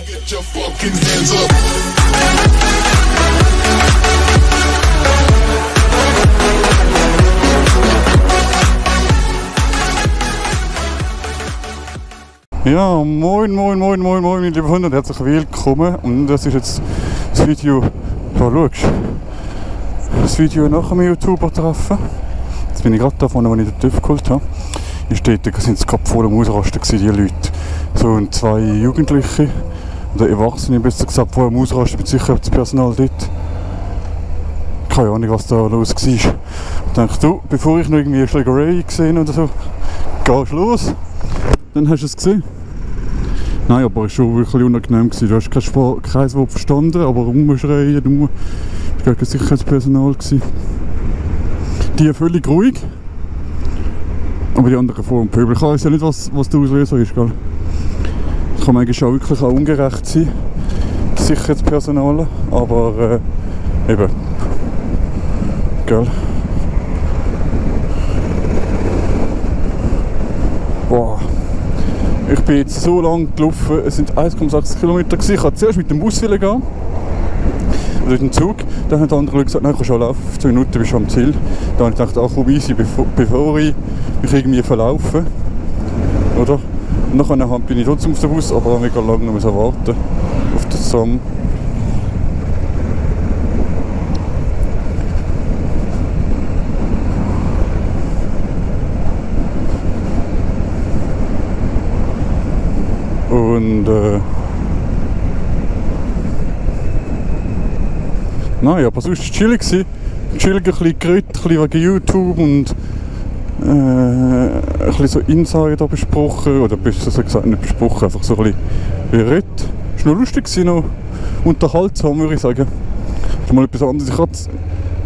Get your fucking hands up. Ja, moin, meine lieben Hunde und herzlich willkommen. Und das ist jetzt das Video, da schaust du, das Video nach dem YouTuber-Treffen. Jetzt bin ich gerade da vorne, wo ich den TÜV geholt habe. In Städten sind es gerade voll am Ausrasten gewesen, die Leute. So 2 Jugendliche oder Erwachsene, besser gesagt, voll am Ausrasten mit Sicherheitspersonal dort. Keine Ahnung, was da los war. Ich dachte, du, bevor ich noch irgendwie eine Schlägerei gesehen oder so, gehst du los. Dann hast du es gesehen. Nein, aber es war schon wirklich unangenehm. Du hast kein Wort verstanden, aber rumschreien, es war gar kein Sicherheitspersonal. Die völlig ruhig. Aber die anderen vor dem Pöbel. Ich weiß ja nicht, was der Auslöser ist. Gell? Das kann eigentlich auch wirklich auch ungerecht sein, das Sicherheitspersonal. Aber eben. Gell? Boah. Ich bin jetzt so lang gelaufen, es sind 1,6 Kilometer gewesen. Ich wollte zuerst mit dem Bus gehen, oder mit dem Zug. Dann haben die anderen gesagt, nein, ich kann schon laufen, 15 Minuten bist du am Ziel. Dann habe ich gedacht, ach komm easy, bevor ich mich irgendwie verlaufe. Oder? Und dann bin ich trotzdem auf den Bus, aber habe mega lange noch warten auf den Sam. Und naja, aber sonst war es chillig. Chillig, ein bisschen geredet, ein bisschen wegen YouTube und ein bisschen so Insider besprochen, oder besser gesagt nicht besprochen, einfach so ein bisschen geredet. Es war noch lustig, noch unterhaltsam, würde ich sagen. Das ist mal etwas anderes.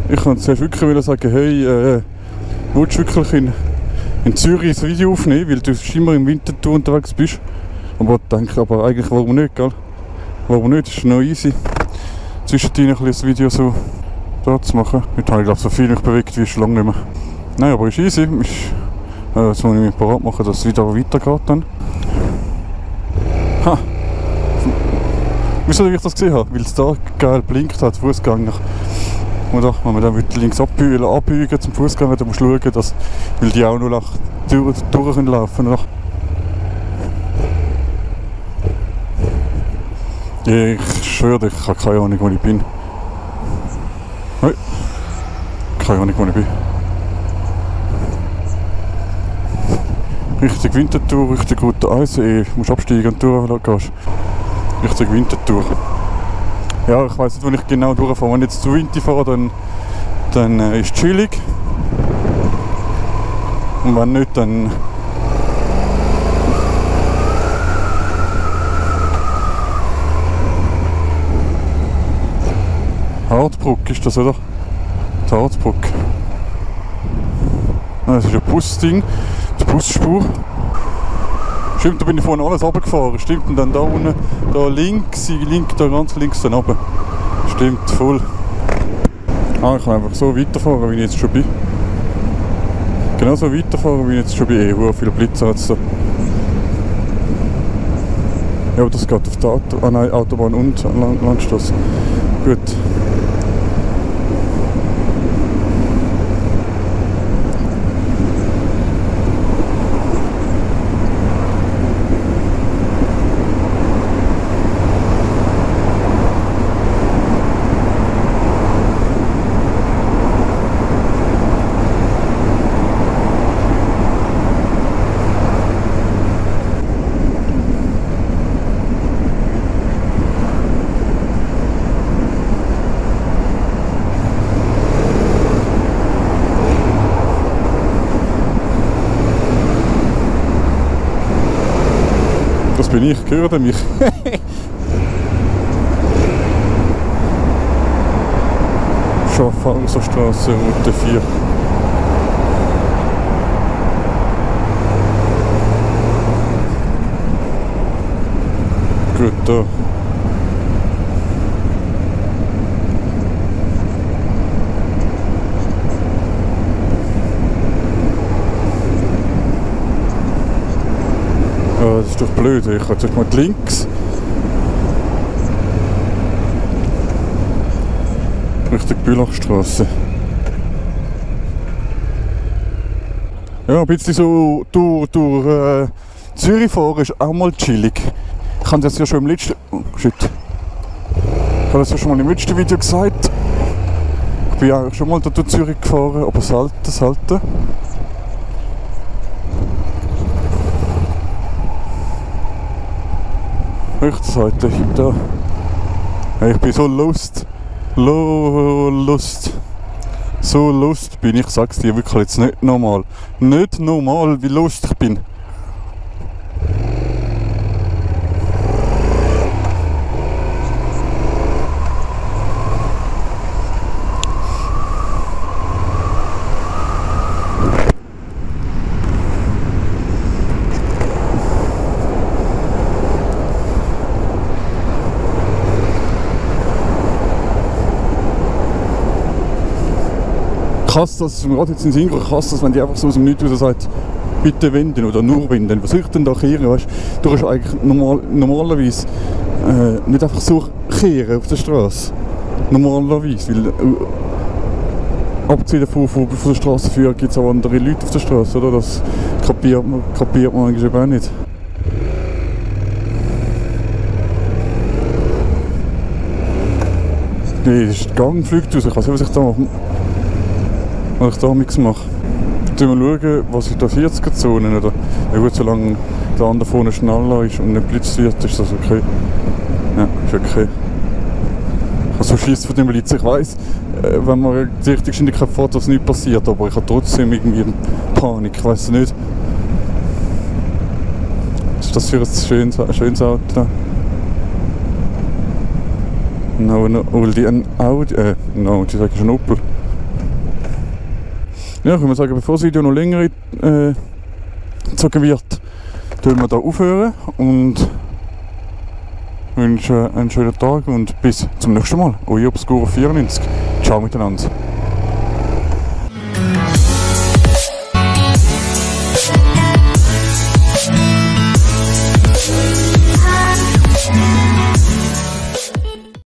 Ich kann zuerst wirklich sagen, hey, willst du wirklich in Zürich ein Video aufnehmen, weil du immer im Winterthur unterwegs bist? Aber ich denke, eigentlich warum nicht, gell? Warum nicht? Das ist noch easy. Zwischendrin ein Video so da zu machen. Heute habe ich glaube so viel mich bewegt wie schon lange nicht mehr. Nein, aber ist easy. Jetzt muss ich mich parat machen, dass es wieder weitergeht dann. Ha! Wieso ich das gesehen habe? Weil es da geil blinkt hat, Fußgänger. Oder wenn man dann links abbiegen zum Fußgänger, dann musst du schauen, dass, weil die auch noch durch laufen können. Ich schwöre dir, ich habe keine Ahnung, wo ich bin. Nein. Keine Ahnung, wo ich bin. Richtung Winterthur, Richtung Route 1. Du musst absteigen und durchgehst. Richtung Winterthur. Ja, ich weiss nicht, wo ich genau durchfahre. Wenn ich jetzt zu Winter fahre, dann ist es chillig. Und wenn nicht, dann... Harzbruck ist das, oder? Die Harzbruck. Das ist ein Busding, die Busspur. Stimmt, da bin ich vorhin alles runtergefahren. Stimmt, und dann da unten, da links, da ganz links dann runter. Stimmt, voll. Ich kann einfach so weiterfahren, wie ich jetzt schon bin. Genau so weiterfahren, wie ich jetzt schon bin. Sehr viele Blitze hat es da. Ja, aber das geht auf der Autobahn und Landstraße. Gut. Das bin ich, gehört mich. Schaffhauserstraße, Route 4. Gut, da. Das ist doch blöd, ich habe jetzt mal links Richtung Bülachstrasse. Ja, ein bisschen so durch Zürich fahren ist auch mal chillig. Ich habe das ja schon im letzten... Oh, shit. Ich habe das ja schon mal im letzten Video gesagt. Ich bin eigentlich schon mal durch Zürich gefahren, aber selten. Rechte Seite, da. Ich bin so lust. So lust bin ich, sag's dir wirklich jetzt nicht normal. Nicht normal, wie lust ich bin. Krass, dass es mir gerade jetzt in den Sinn geht, krass, dass wenn die einfach so aus dem Nichts raus sagt, bitte wenden oder nur wenden. Was soll ich denn da kehren, weißt du? Du kannst eigentlich normalerweise nicht einfach so kehren auf der Straße. Normalerweise, weil abgesehen davon von der Straßenführung gibt es auch andere Leute auf der Straße, oder? Das kapiert man eigentlich eben auch nicht. Nee, das ist der Gang fliegt raus, ich weiß nicht, was ich da mache. Was ich da nichts mache. Jetzt schauen wir, was ist da 40er-Zonen oder? Ja gut, solange der andere vorne schneller ist und nicht blitzt wird, ist das okay. Ja, ist okay. Ich habe so Schiss von dem Blitz. Ich weiss, wenn man die richtige Geschwindigkeit fährt, dass nichts passiert, aber ich habe trotzdem irgendwie Panik, ich weiss nicht. Was ist das für ein schönes Auto? Ein Audi, sag ich, ein Opel. Ja, ich würde sagen, bevor das Video noch länger gezogen wird, tun wir hier aufhören und wünsche einen schönen Tag und bis zum nächsten Mal. Euer Obscuro94. Ciao miteinander.